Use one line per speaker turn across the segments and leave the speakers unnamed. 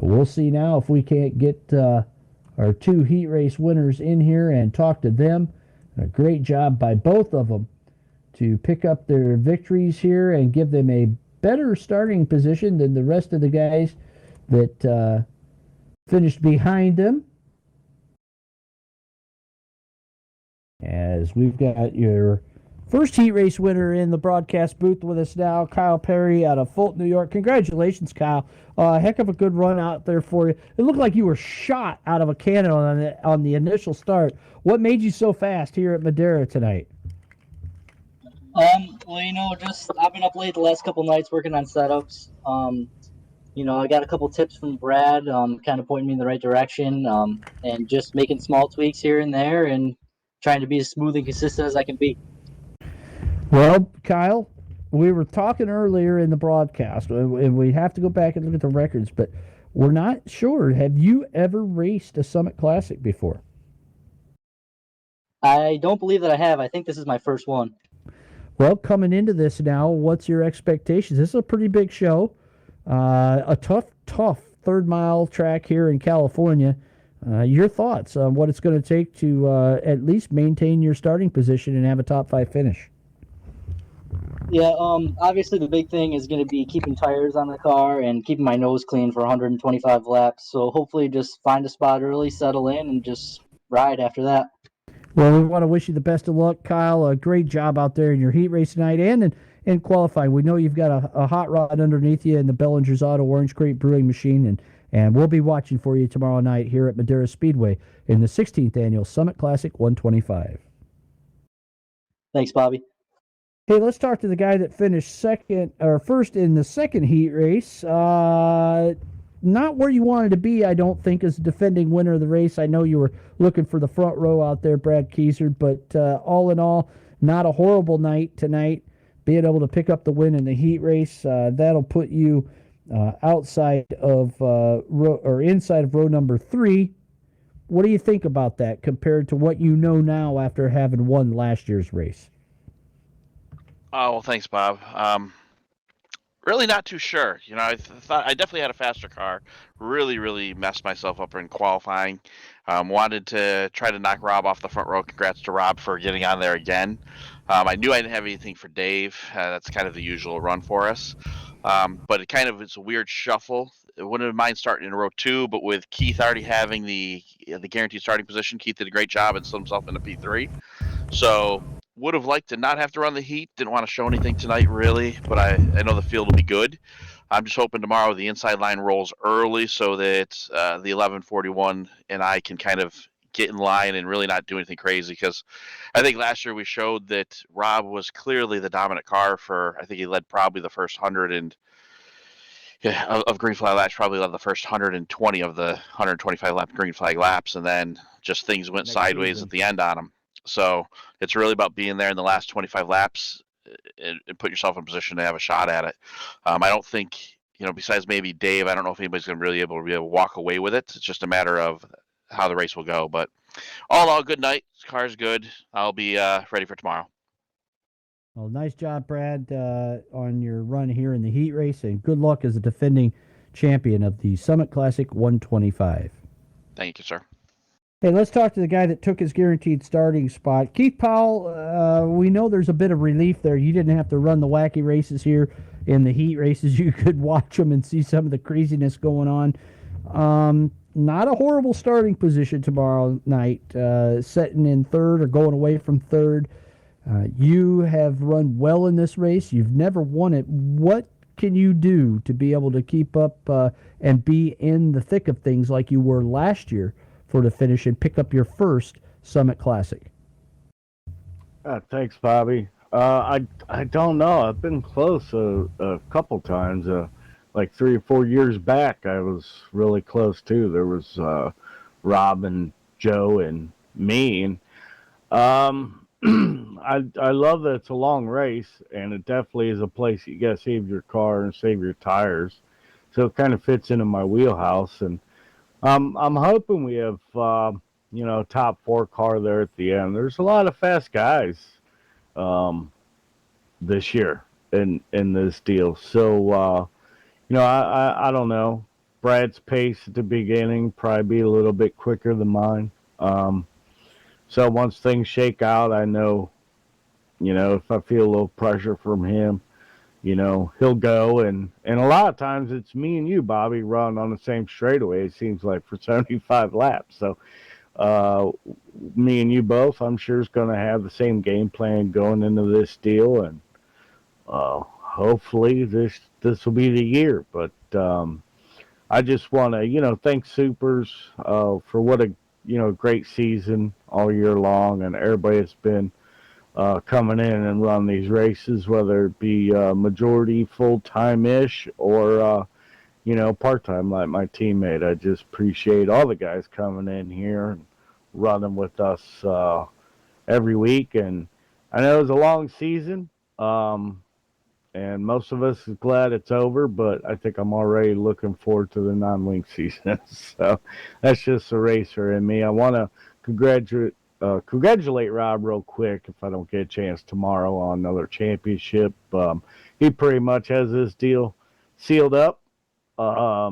We'll see now if we can't get our two heat race winners in here and talk to them. A great job by both of them to pick up their victories here and give them a better starting position than the rest of the guys that finished behind them. As we've got your first heat race winner in the broadcast booth with us now, Kyle Perry out of Fulton, New York. Congratulations, Kyle. Heck of a good run out there for you. It looked like you were shot out of a cannon on the initial start. What made you so fast here at Madera tonight?
Well, just I've been up late the last couple nights working on setups. I got a couple tips from Brad, kind of pointing me in the right direction, and just making small tweaks here and there, and trying to be as smooth and consistent as I can be.
Well, Kyle, we were talking earlier in the broadcast, and we have to go back and look at the records, but we're not sure. Have you ever raced a Summit Classic before?
I don't believe that I have. I think this is my first one.
Well, coming into this now, what's your expectations? This is a pretty big show, a tough third mile track here in California. Your thoughts on what it's going to take to at least maintain your starting position and have a top 5 finish?
Yeah, obviously the big thing is going to be keeping tires on the car and keeping my nose clean for 125 laps. So hopefully just find a spot early, settle in, and just ride after that.
Well, we want to wish you the best of luck, Kyle. A great job out there in your heat race tonight and in qualifying. We know you've got a hot rod underneath you in the Bellinger's Auto Orange Crate Brewing Machine, and we'll be watching for you tomorrow night here at Madera Speedway in the 16th Annual Summit Classic 125.
Thanks, Bobby.
Hey, let's talk to the guy that finished first in the second heat race. Not where you wanted to be, I don't think, as defending winner of the race. I know you were looking for the front row out there, Brad Kieser, but all in all, not a horrible night tonight. Being able to pick up the win in the heat race, that'll put you outside of or inside of row number 3. What do you think about that compared to what you know now after having won last year's race?
Oh, well, thanks, Bob. Really not too sure. I thought I definitely had a faster car. Really messed myself up in qualifying. Wanted to try to knock Rob off the front row. Congrats to Rob for getting on there again. I knew I didn't have anything for Dave. That's kind of the usual run for us. But it's a weird shuffle. I wouldn't mind starting in row 2, but with Keith already having the guaranteed starting position, Keith did a great job and slid himself into P3. So would have liked to not have to run the heat. Didn't want to show anything tonight, really, but I know the field will be good. I'm just hoping tomorrow the inside line rolls early so that the 1141 and I can kind of get in line and really not do anything crazy, because I think last year we showed that Rob was clearly the dominant car for, I think he led probably the first 100 of green flag laps, probably led the first 120 of the 125 lap green flag laps, and then just things went sideways at the end on him. So it's really about being there in the last 25 laps and put yourself in a position to have a shot at it. I don't think, besides maybe Dave, I don't know if anybody's going to really able to walk away with it. It's just a matter of how the race will go. But all in all, good night. This car's good. I'll be ready for tomorrow.
Well, nice job, Brad, on your run here in the heat race, and good luck as a defending champion of the Summit Classic 125.
Thank you, sir.
Hey, let's talk to the guy that took his guaranteed starting spot. Keith Powell, we know there's a bit of relief there. You didn't have to run the wacky races here in the heat races. You could watch them and see some of the craziness going on. Not a horrible starting position tomorrow night, setting in third or going away from third. You have run well in this race. You've never won it. What can you do to be able to keep up and be in the thick of things like you were last year for the finish and pick up your first Summit Classic?
Thanks, Bobby. I don't know. I've been close a couple times. Like 3 or 4 years back, I was really close too. There was Rob and Joe and me, and I love that it's a long race, and it definitely is a place you got to save your car and save your tires. So it kind of fits into my wheelhouse, and I'm hoping we have top 4 car there at the end. There's a lot of fast guys this year in this deal. So I don't know. Brad's pace at the beginning probably be a little bit quicker than mine. So once things shake out, I know, if I feel a little pressure from him, he'll go. And a lot of times it's me and you, Bobby, run on the same straightaway, it seems like, for 75 laps. So me and you both, I'm sure, is going to have the same game plan going into this deal. And hopefully this will be the year. But I just want to, thank Supers for what a great season all year long, and everybody that's been coming in and run these races, whether it be majority full time ish or part time like my teammate. I just appreciate all the guys coming in here and running with us every week. And I know it was a long season. And most of us is glad it's over, but I think I'm already looking forward to the non-wing season. So that's just a racer in me. I want to congratulate Rob real quick if I don't get a chance tomorrow on another championship. He pretty much has this deal sealed up. But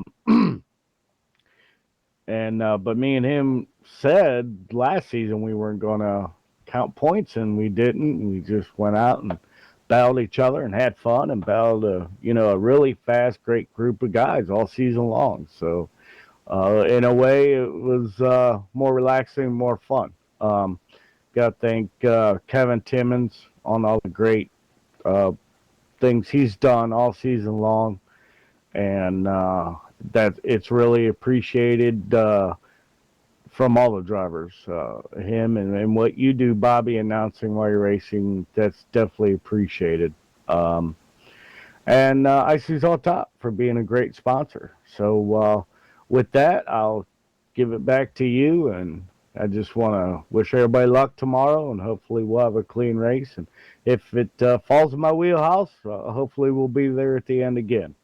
me and him said last season we weren't going to count points, and we didn't. We just went out and battled each other and had fun and battled a really fast, great group of guys all season long. So in a way, it was more relaxing, more fun. Got to thank Kevin Timmons on all the great things he's done all season long, and that it's really appreciated from all the drivers. Him and what you do, Bobby, announcing while you're racing, that's definitely appreciated. And Icy's on top for being a great sponsor. So with that, I'll give it back to you, and I just want to wish everybody luck tomorrow, and hopefully we'll have a clean race. And if it falls in my wheelhouse, hopefully we'll be there at the end again.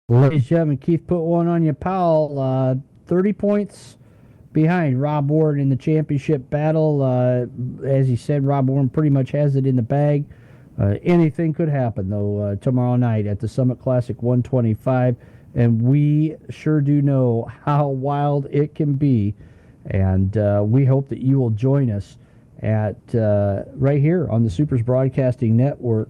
Ladies and gentlemen, Keith put one on you, pal. 30 points behind Rob Warren in the championship battle. As he said, Rob Warren pretty much has it in the bag. Anything could happen, though, tomorrow night at the Summit Classic 125. And we sure do know how wild it can be. And we hope that you will join us at right here on the Supers Broadcasting Network,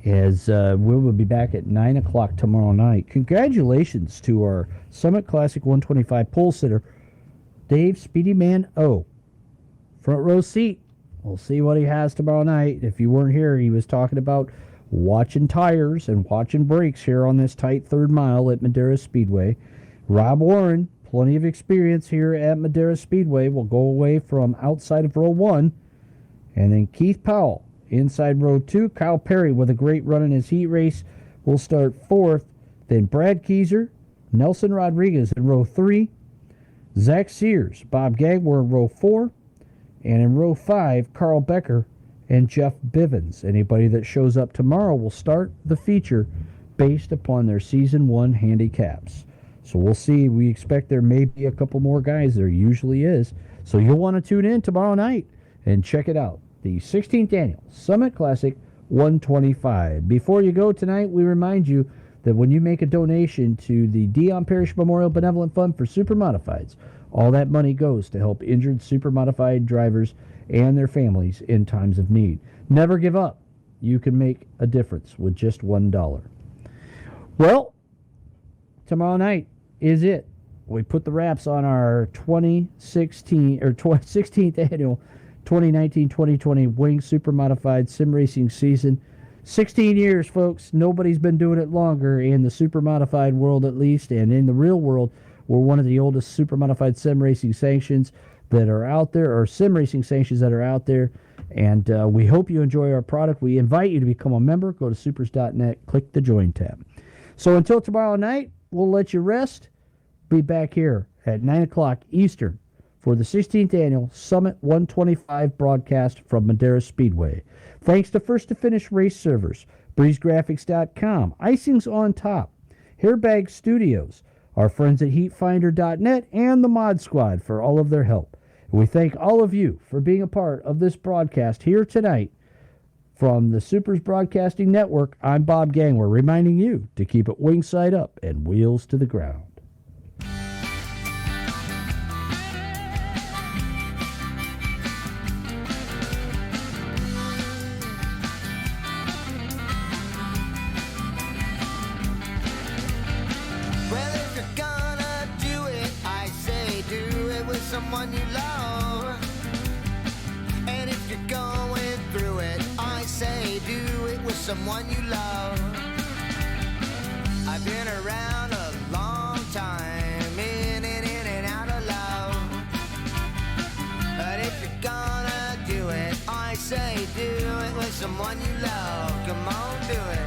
as we will be back at 9 o'clock tomorrow night. Congratulations to our Summit Classic 125 pole sitter, Dave Speedy Man O. Front row seat. We'll see what he has tomorrow night. If you weren't here, he was talking about watching tires and watching brakes here on this tight third mile at Madera Speedway. Rob Warren, plenty of experience here at Madera Speedway, will go away from outside of row 1. And then Keith Powell, inside row 2. Kyle Perry, with a great run in his heat race, will start 4th. Then Brad Keyser, Nelson Rodriguez in row 3. Zach Sears, Bob Gagwer in row 4. And in row 5, Carl Becker and Jeff Bivens. Anybody that shows up tomorrow will start the feature based upon their Season 1 handicaps. So we'll see. We expect there may be a couple more guys. There usually is. So you'll want to tune in tomorrow night and check it out. The 16th Annual Summit Classic 125. Before you go tonight, we remind you that when you make a donation to the Dion Parish Memorial Benevolent Fund for Supermodifieds, all that money goes to help injured Supermodified drivers and their families in times of need. Never give up. You can make a difference with just $1. Well, tomorrow night is it. We put the wraps on our 16th annual 2019-2020 Wing Supermodified Sim Racing season. 16 years, folks. Nobody's been doing it longer in the Supermodified world, at least, and in the real world. We're one of the oldest Supermodified sim racing sanctions that are out there, or sim racing sanctions that are out there. And we hope you enjoy our product. We invite you to become a member. Go to supers.net, click the Join tab. So until tomorrow night, we'll let you rest. Be back here at 9 o'clock Eastern for the 16th Annual Summit 125 broadcast from Madera Speedway. Thanks to First to Finish Race Servers, BreezeGraphics.com, Icings on Top, Hairbag Studios, our friends at HeatFinder.net, and the Mod Squad for all of their help. We thank all of you for being a part of this broadcast here tonight From the SUPRS Broadcasting Network, I'm Bob Gangler, reminding you to keep it wings side up and wheels to the ground.
Well, if you're gonna do it, I say do it with someone you love. And if you're going through it, I say do it with someone you love. I've been around a long time, in and out of love. But if you're gonna do it, I say do it with someone you love. Come on, do it.